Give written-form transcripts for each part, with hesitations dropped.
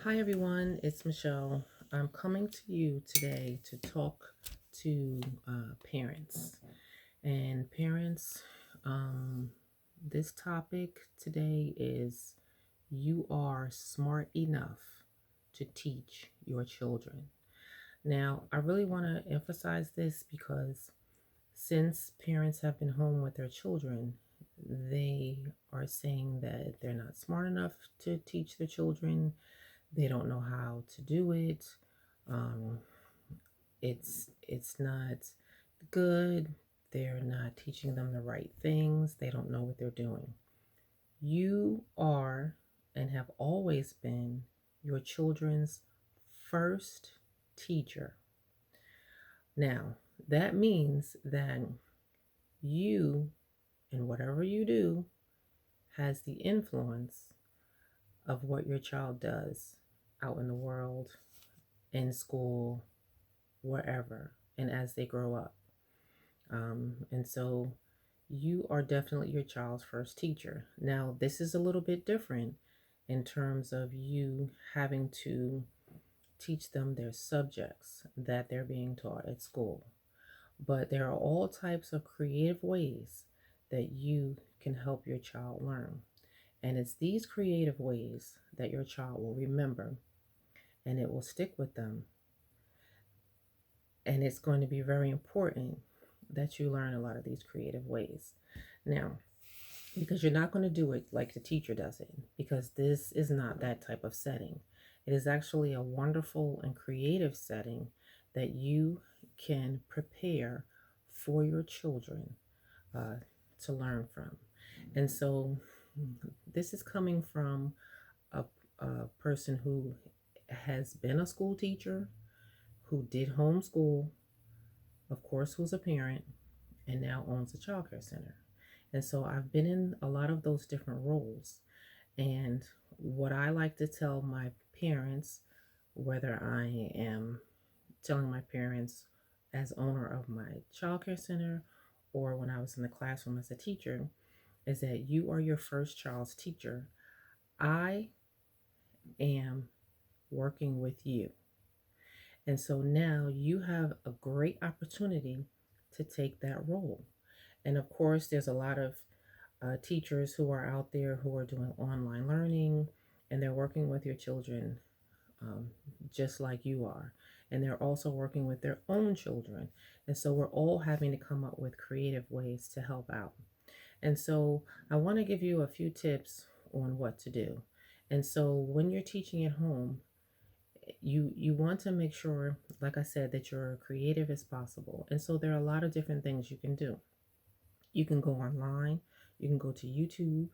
Hi everyone, it's Michelle. I'm coming to you today to talk to parents. And parents, um, this topic today is you are smart enough to teach your children. Now, I really want to emphasize this because since parents have been home with their children, they are saying that they're not smart enough to teach their children. They don't know how to do it. Um, it's not good. They're not teaching them the right things. They don't know what they're doing. You are and have always been your children's first teacher. Now, that means that you and whatever you do has the influence of what your child does out in the world, in school, wherever, and as they grow up. And so you are definitely your child's first teacher. Now, this is a little bit different in terms of you having to teach them their subjects that they're being taught at school. But there are all types of creative ways that you can help your child learn. And it's these creative ways that your child will remember and it will stick with them. And it's going to be very important that you learn a lot of these creative ways. Now, because you're not going to do it like the teacher does it, because this is not that type of setting. It is actually a wonderful and creative setting that you can prepare for your children uh, to learn from. And so this is coming from a, a person who has been a school teacher, who did homeschool, of course, who's a parent, and now owns a childcare center. And so I've been in a lot of those different roles. And what I like to tell my parents, whether I am telling my parents as owner of my childcare center or when I was in the classroom as a teacher, is that you are your first child's teacher. I am working with you. And so now you have a great opportunity to take that role. And of course, there's a lot of teachers who are out there who are doing online learning and they're working with your children um, just like you are. And they're also working with their own children. And so we're all having to come up with creative ways to help out. And so I want to give you a few tips on what to do. And so when you're teaching at home, you want to make sure, like I said, that you're creative as possible. And so there are a lot of different things you can do. You can go online, you can go to YouTube,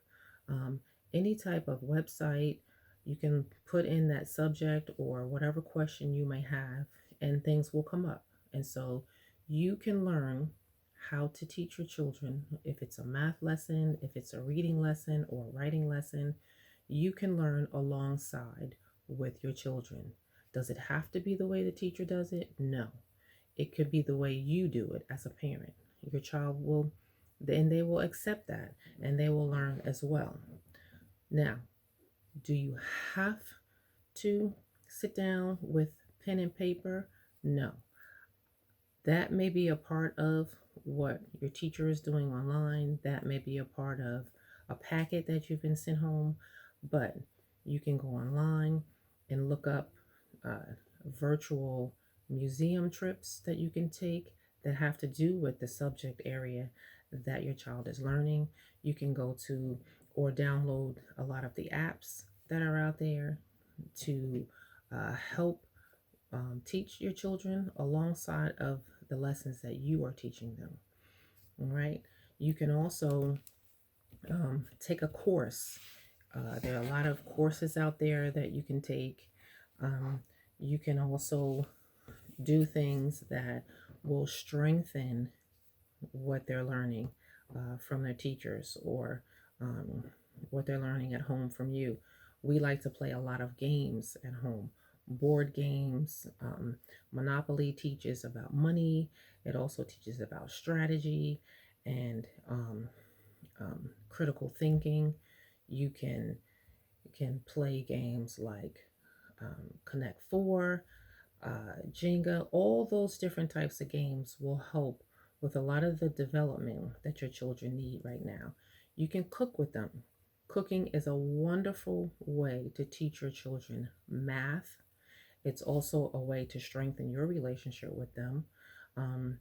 um, any type of website. You can put in that subject or whatever question you may have, and things will come up. And so you can learn how to teach your children. If it's a math lesson, if it's a reading lesson or a writing lesson, you can learn alongside with your children. Does it have to be the way the teacher does it? No. It could be the way you do it as a parent. Your child will, then they will accept that and they will learn as well. Now, do you have to sit down with pen and paper? No. That may be a part of what your teacher is doing online. That may be a part of a packet that you've been sent home, but you can go online and look up virtual museum trips that you can take that have to do with the subject area that your child is learning. You can go to or download a lot of the apps that are out there to help teach your children alongside of the lessons that you are teaching them. All right. You can also take a course. There are a lot of courses out there that you can take. You can also do things that will strengthen what they're learning from their teachers or um, what they're learning at home from you. We like to play a lot of games at home, board games. Monopoly teaches about money, it also teaches about strategy and critical thinking. You can play games like Connect Four, Jenga, all those different types of games will help with a lot of the development that your children need right now. You can cook with them. Cooking is a wonderful way to teach your children math. It's also a way to strengthen your relationship with them. Um,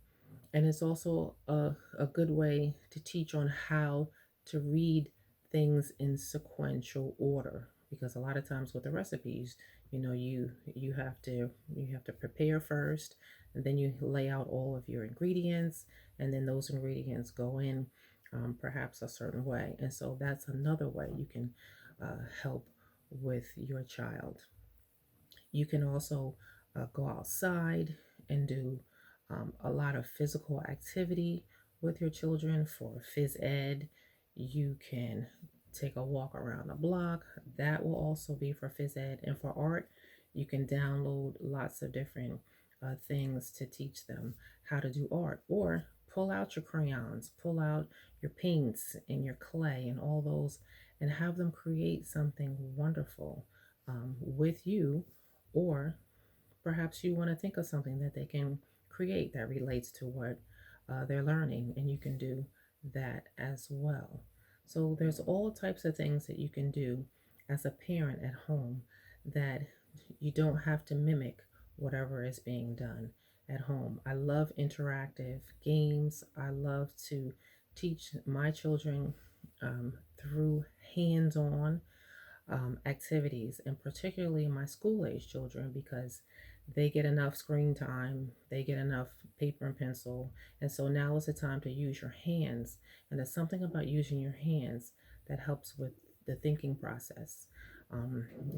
and it's also a good way to teach on how to read things in sequential order, because a lot of times with the recipes, you have to prepare first, and then you lay out all of your ingredients, and then those ingredients go in perhaps a certain way. And so that's another way you can help with your child. You can also go outside and do a lot of physical activity with your children for phys ed. You can take a walk around the block. That will also be for phys ed. And for art, you can download lots of different things to teach them how to do art. Or pull out your crayons, pull out your paints and your clay and all those, and have them create something wonderful with you. Or perhaps you want to think of something that they can create that relates to what they're learning, and you can do that as well. So there's all types of things that you can do as a parent at home that you don't have to mimic whatever is being done at home. I love interactive games. I love to teach my children through hands-on activities, and particularly my school age children, because they get enough screen time, they get enough paper and pencil, and so now is the time to use your hands. And there's something about using your hands that helps with the thinking process.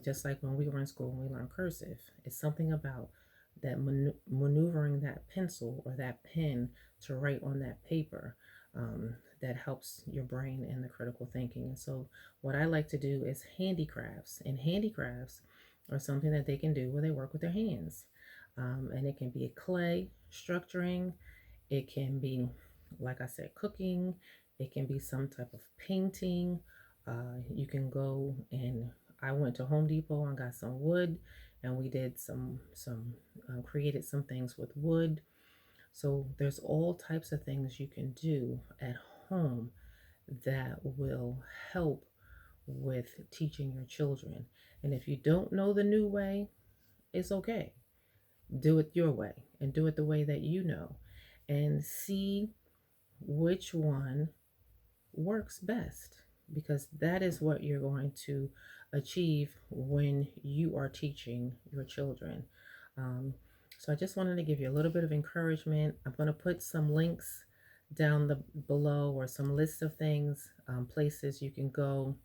Just like when we were in school and we learned cursive, it's something about that maneuvering that pencil or that pen to write on that paper that helps your brain and the critical thinking. And so what I like to do is handicrafts, and handicrafts are something that they can do where they work with their hands. And it can be clay structuring, it can be, like I said, cooking, it can be some type of painting. You can go and I went to Home Depot and got some wood, and we did some created some things with wood. So there's all types of things you can do at home that will help with teaching your children. And if you don't know the new way, it's okay. Do it your way and do it the way that you know, and see which one works best, because that is what you're going to achieve when you are teaching your children. Um, so I just wanted to give you a little bit of encouragement. I'm going to put some links down the below, or some lists of things, places you can go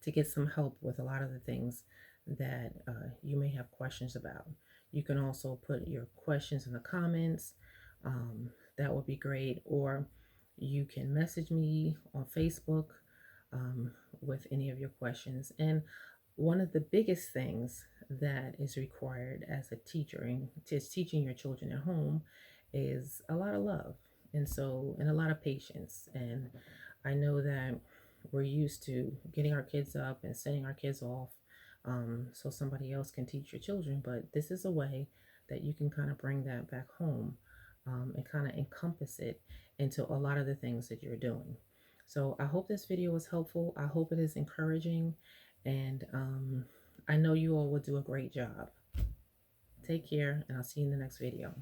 to get some help with a lot of the things that you may have questions about. You can also put your questions in the comments. That would be great. Or you can message me on Facebook with any of your questions. And one of the biggest things that is required as a teacher and is teaching your children at home is a lot of love, and a lot of patience. And I know that we're used to getting our kids up and sending our kids off so somebody else can teach your children, but this is a way that you can kind of bring that back home and kind of encompass it into a lot of the things that you're doing. So I hope this video was helpful. I hope it is encouraging, and I know you all will do a great job. Take care, and I'll see you in the next video.